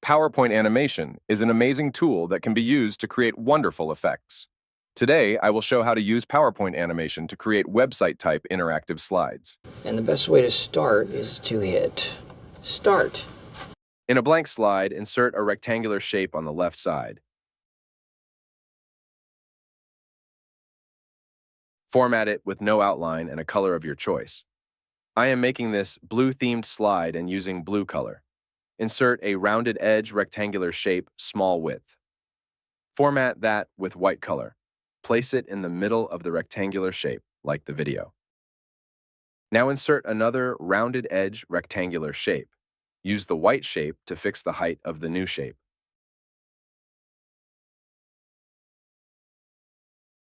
PowerPoint animation is an amazing tool that can be used to create wonderful effects. Today, I will show how to use PowerPoint animation to create website-type interactive slides. And the best way to start is to hit Start. In a blank slide, insert a rectangular shape on the left side. Format it with no outline and a color of your choice. I am making this blue-themed slide and using blue color. Insert a rounded edge rectangular shape, small width. Format that with white color. Place it in the middle of the rectangular shape, like the video. Now insert another rounded edge rectangular shape. Use the white shape to fix the height of the new shape.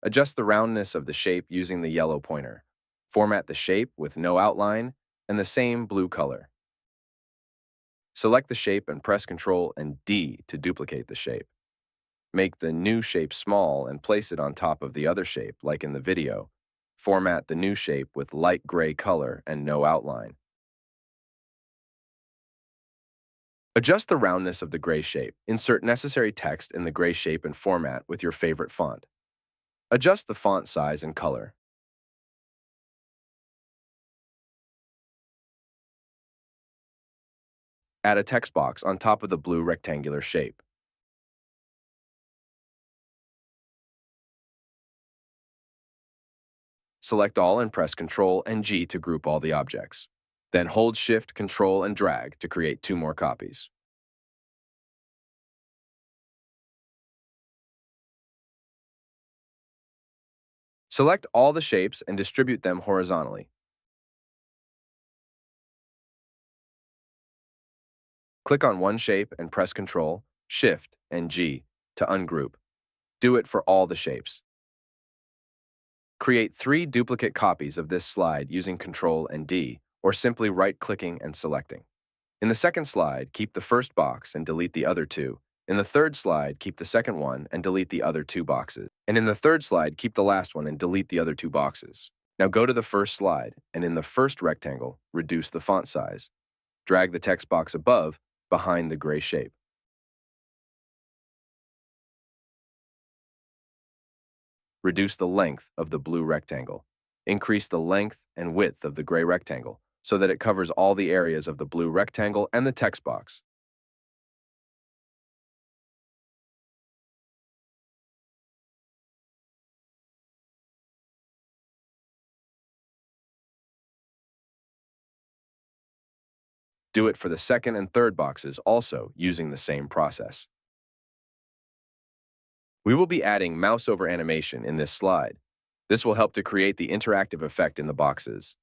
Adjust the roundness of the shape using the yellow pointer. Format the shape with no outline and the same blue color. Select the shape and press Ctrl and D to duplicate the shape. Make the new shape small and place it on top of the other shape, like in the video. Format the new shape with light gray color and no outline. Adjust the roundness of the gray shape. Insert necessary text in the gray shape and format with your favorite font. Adjust the font size and color. Add a text box on top of the blue rectangular shape. Select all and press Ctrl and G to group all the objects. Then hold Shift, Ctrl, and drag to create 2 more copies. Select all the shapes and distribute them horizontally. Click on one shape and press Ctrl, Shift, and G to ungroup. Do it for all the shapes. Create 3 duplicate copies of this slide using Ctrl and D, or simply right-clicking and selecting. In the second slide, keep the first box and delete the other 2. In the third slide, keep the second one and delete the other 2 boxes. And in the third slide, keep the last one and delete the other 2 boxes. Now go to the first slide, and in the first rectangle, reduce the font size. Drag the text box above, behind the gray shape. Reduce the length of the blue rectangle. Increase the length and width of the gray rectangle so that it covers all the areas of the blue rectangle and the text box. Do it for the second and third boxes also using the same process. We will be adding mouse over animation in this slide. This will help to create the interactive effect in the boxes.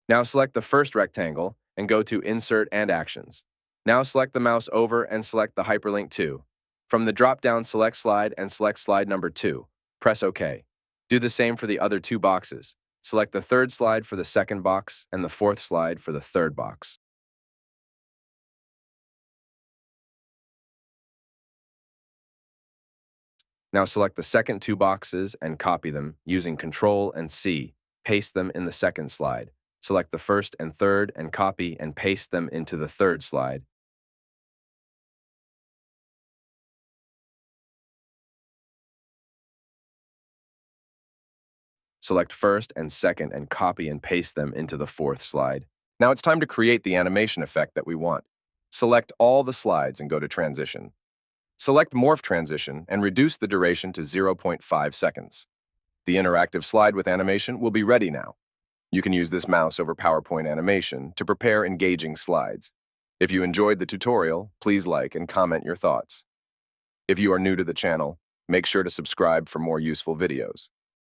Now select the first rectangle and go to Insert and Actions. Now select the mouse over and select the hyperlink 2. From the drop-down, select Slide and select slide number 2. Press OK. Do the same for the other 2 boxes. Select the third slide for the second box and the fourth slide for the third box. Now select the second 2 boxes and copy them using Ctrl and C. Paste them in the second slide. Select the first and third and copy and paste them into the third slide. Select first and second and copy and paste them into the fourth slide. Now it's time to create the animation effect that we want. Select all the slides and go to Transition. Select Morph Transition and reduce the duration to 0.5 seconds. The interactive slide with animation will be ready now. You can use this mouse over PowerPoint animation to prepare engaging slides. If you enjoyed the tutorial, please like and comment your thoughts. If you are new to the channel, make sure to subscribe for more useful videos.